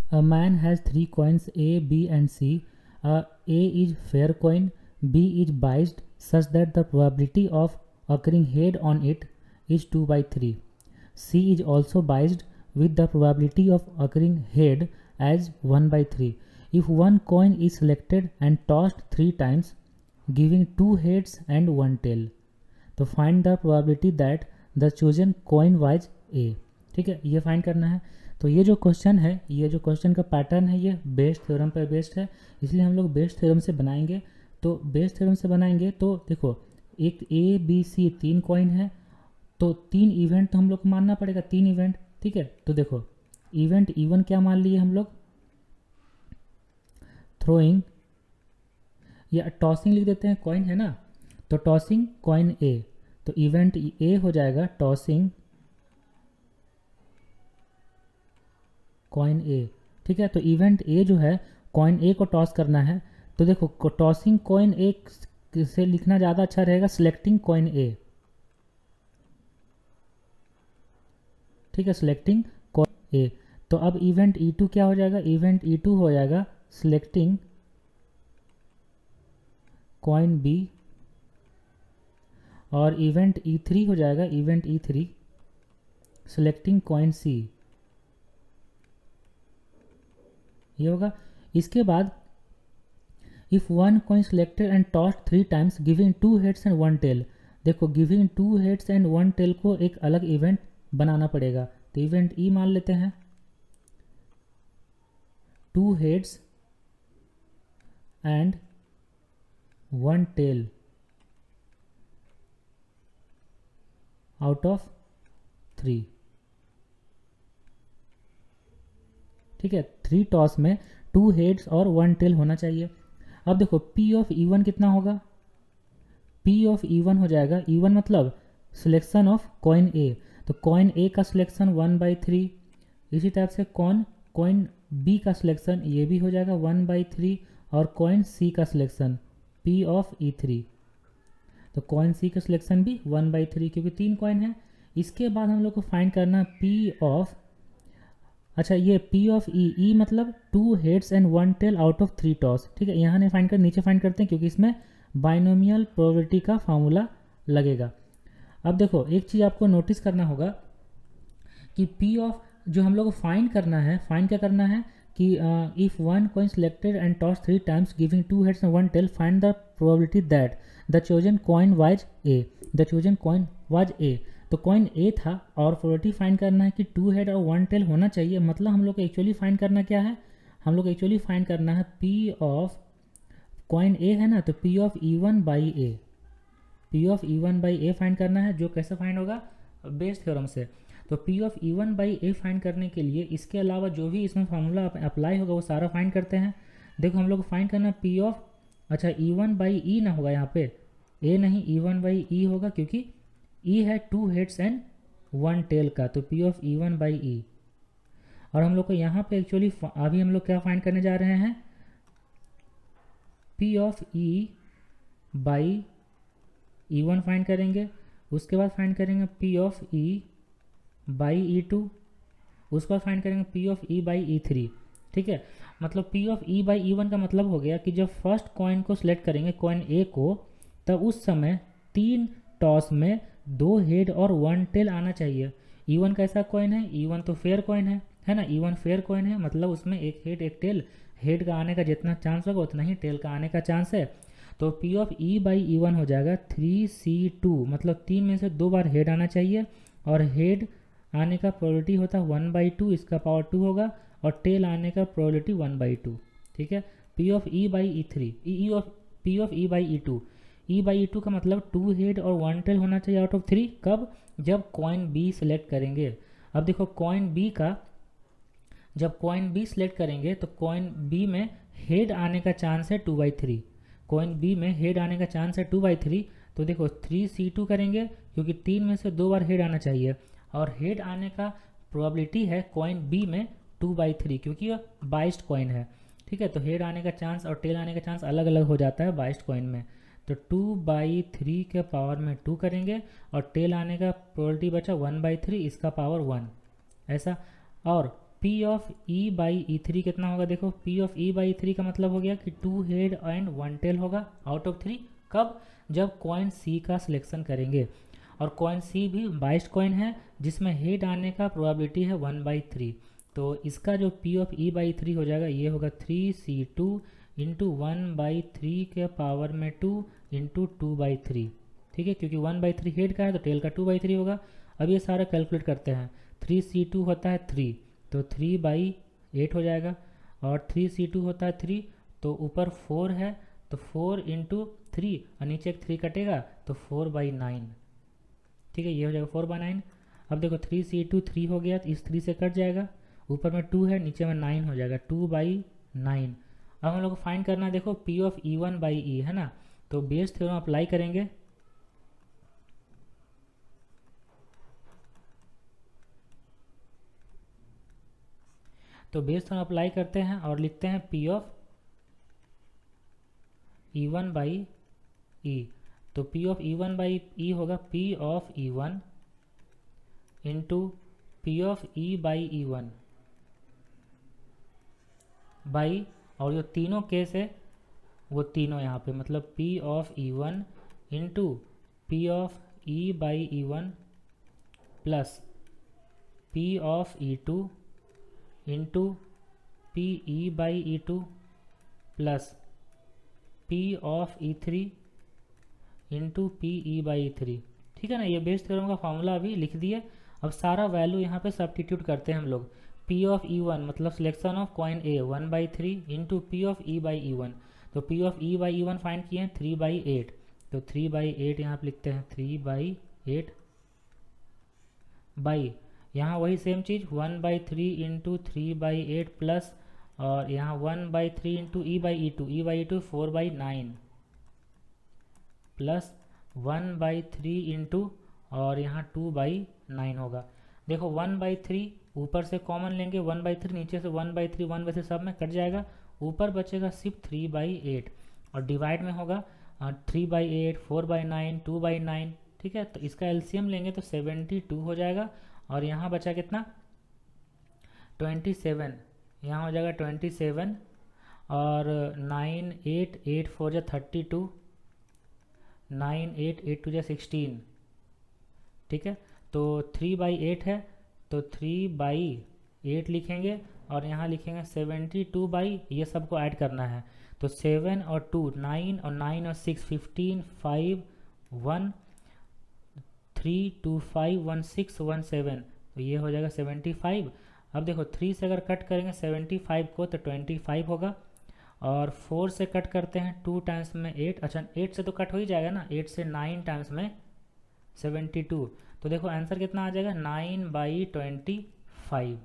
A man has three coins A, B, and C. A is fair coin, B is biased such that the probability of occurring head on it is 2 by 3. C is also biased with the probability of occurring head as 1 by 3. If one coin is selected and tossed 3 times, giving 2 heads and 1 tail, तो find the probability that the chosen coin was A. ठीक है, ये find करना है। तो ये जो question है, ये जो क्वेश्चन का पैटर्न है, ये बेस्ट थ्योरम पर बेस्ड है, इसलिए हम लोग बेस्ट थ्योरम से बनाएंगे। तो बेस्ट थ्योरम से बनाएंगे तो देखो, एक ए बी सी 3 कॉइन है, तो 3 इवेंट तो हम लोग को मानना पड़ेगा, 3 इवेंट। ठीक है, तो देखो इवेंट E1 क्या मान लिए हम लोग, थ्रोइंग या टॉसिंग लिख देते हैं, कॉइन है ना, तो टॉसिंग कॉइन ए, तो इवेंट ए हो जाएगा टॉसिंग कॉइन ए। ठीक है, तो इवेंट ए जो है कॉइन ए को टॉस करना है, तो देखो टॉसिंग कॉइन ए से लिखना ज़्यादा अच्छा रहेगा, सिलेक्टिंग कॉइन ए। ठीक है, सिलेक्टिंग कॉइन ए। तो अब इवेंट E2 क्या हो जाएगा, इवेंट E2 हो जाएगा सिलेक्टिंग कॉइन बी, और इवेंट E3 हो जाएगा, इवेंट E3 सिलेक्टिंग कॉइन सी, ये होगा। इसके बाद if one coin selected and tossed 3 times giving 2 heads and 1 tail, देखो गिविंग 2 हेड्स एंड 1 टेल को एक अलग इवेंट बनाना पड़ेगा, तो इवेंट ई मान लेते हैं, 2 heads and 1 tail out of 3। ठीक है, 3 टॉस में 2 हेड्स और 1 टेल होना चाहिए। अब देखो P ऑफ E1 कितना होगा, P ऑफ E1 हो जाएगा, E1 मतलब सिलेक्शन ऑफ कॉइन ए, तो कॉइन ए का सिलेक्शन 1/3, इसी टाइप से कॉइन बी का सिलेक्शन ये भी हो जाएगा 1/3, और कॉइन सी का सिलेक्शन P ऑफ E3, तो कॉइन सी का सिलेक्शन भी 1/3, क्योंकि 3 कॉइन है। इसके बाद हम लोग को फाइंड करना P ऑफ, अच्छा ये P ऑफ E मतलब 2 heads and 1 tail out of 3 toss. ठीक है, यहाँ नहीं फाइंड कर, नीचे फाइंड करते हैं, क्योंकि इसमें बाइनोमियल प्रोबेबिलिटी का फार्मूला लगेगा। अब देखो एक चीज़ आपको नोटिस करना होगा कि P ऑफ जो हम लोग को फाइंड करना है, फाइंड क्या करना है कि if one coin selected and toss 3 times giving 2 heads and 1 tail find the probability that the chosen coin was A, the chosen coin was A, तो कॉइन ए था और प्रोबेबिलिटी फाइंड करना है कि 2 हेड और 1 टेल होना चाहिए। मतलब हम लोग को एक्चुअली फाइंड करना क्या है, हम लोग एक्चुअली फाइंड करना है P ऑफ कॉइन ए है ना, तो P of E1 by A, P of E1 by A find करना है, जो कैसे फाइंड होगा, बेस थ्योरम से। तो P of E1 by A find करने के लिए इसके अलावा जो भी इसमें फार्मूला अप्लाई होगा वो सारा फाइंड करते हैं। देखो हम लोग को फाइंड करना P ऑफ, अच्छा E1 बाई ई ना होगा यहाँ पे, ए नहीं E1 बाई ई होगा, क्योंकि E है 2 हेड्स एंड 1 टेल का, तो P of E1 by E. और हम लोग को यहाँ पे एक्चुअली अभी हम लोग क्या फाइंड करने जा रहे हैं, P of E by E1 find करेंगे, उसके बाद फाइंड करेंगे P of E by E2, उसके बाद फाइंड करेंगे P of E by E3। ठीक है, मतलब P of E by E1 का मतलब हो गया कि जब फर्स्ट कॉइन को सिलेक्ट करेंगे कॉइन ए को, तब उस समय 3 टॉस में 2 हेड और 1 टेल आना चाहिए। E1 कैसा कॉइन है, E1 तो फेयर कॉइन है ना, E1 फेयर कॉइन है, मतलब उसमें एक हेड एक टेल, हेड का आने का जितना चांस होगा उतना ही टेल का आने का चांस है। तो P of E by E1 हो जाएगा 3C2, मतलब 3 में से 2 बार हेड आना चाहिए, और हेड आने का प्रोबेबिलिटी होता है 1/2, इसका पावर 2 होगा, और टेल आने का प्रोबेबिलिटी 1/2। ठीक है, P of E by E3, P of E by E2, E by E2 का मतलब 2 हेड और 1 टेल होना चाहिए आउट ऑफ 3, कब, जब कॉइन बी सिलेक्ट करेंगे। अब देखो कॉइन बी का, जब कॉइन बी सिलेक्ट करेंगे तो कॉइन बी में हेड आने का चांस है 2/3, कॉइन बी में हेड आने का चांस है 2/3, तो देखो 3C2 करेंगे, क्योंकि 3 में से 2 बार हेड आना चाहिए, और हेड आने का प्रोबेबिलिटी है कॉइन बी में 2/3, क्योंकि यह बाइस्ड कॉइन है। ठीक है, तो हेड आने का चांस और टेल आने का चांस अलग अलग हो जाता है बाइस्ड कॉइन में, तो 2/3 के पावर में 2 करेंगे, और टेल आने का प्रोबेबिलिटी बचा 1/3, इसका पावर 1, ऐसा। और P of E by E three कितना होगा, देखो P of E by E three का मतलब हो गया कि 2 हेड एंड 1 टेल होगा आउट ऑफ 3। कब, जब कॉइन सी का सिलेक्शन करेंगे, और कॉइन सी भी बाइस्ड कॉइन है जिसमें हेड आने का प्रोबेबिलिटी है 1/3। तो इसका जो P of E by three हो जाएगा ये होगा 3c2 इंटू 1/3 के पावर में 2 इंटू 2/3। ठीक है, क्योंकि 1/3 हेड का है तो टेल का 2/3 होगा। अब ये सारा कैलकुलेट करते हैं। 3c2 होता है 3, तो 3/8 हो जाएगा, और 3c2 होता है 3, तो ऊपर 4 है तो 4 इंटू 3 और नीचे एक 3 कटेगा तो 4/9। ठीक है, ये हो जाएगा 4/9। अब देखो 3c2 3 हो गया तो इस 3 से कट जाएगा, ऊपर में 2 है नीचे में 9 हो जाएगा 2/9। अब हम लोग को फाइंड करना है, देखो P of E one by E है ना, तो बेस थ्योरम अप्लाई करेंगे। तो बेस थ्योरम अप्लाई करते हैं और लिखते हैं P of E one by E. तो P of E one by E होगा P of E one into P of E by E one by, और जो तीनों केस है वो तीनों यहाँ पे, मतलब P of E one into P of E by E one plus P of E two into P E by E two plus P of E three into P E by E three. ठीक है ना, ये Bayes theorem का formula अभी लिख दिए। अब सारा वैल्यू यहाँ पे सब्स्टिट्यूट करते हैं हम लोग। पी ऑफ ई वन मतलब selection of coin A 1/3 into P of E by E one. तो P of E by E one find किए हैं 3/8, तो 3/8 यहाँ पे लिखते हैं 3/8 बाई, यहाँ वही सेम चीज़ 1/3 इंटू 3/8 प्लस, और यहाँ 1/3 into E by E to 4/9 plus 1/3 into, और यहाँ 2/9 होगा। देखो 1/3 ऊपर से कॉमन लेंगे, 1/3 नीचे से 1/3 सब में कट जाएगा, ऊपर बचेगा सिर्फ 3/8, और डिवाइड में होगा 3/8 4/9 2/9। ठीक है, तो इसका एलसीएम लेंगे तो 72 हो जाएगा, और यहाँ बचा कितना 27, यहाँ हो जाएगा 27, और 9 8 8 4 जा 32, 9 8 8 2 जा 16। ठीक है, तो 3/8 है तो 3/8 लिखेंगे, और यहाँ लिखेंगे 72 बाई, ये सबको ऐड करना है, तो 7 और 2 9 और 9 और 6 15 5 1 3 2 5 1 6 1 7, तो ये हो जाएगा 75। अब देखो 3 से अगर कट करेंगे 75 को तो 25 होगा, और 4 से कट करते हैं 2 टाइम्स में 8, अच्छा 8 से तो कट हो ही जाएगा ना, 8 से 9 टाइम्स में 72, तो देखो आंसर कितना आ जाएगा 9/25।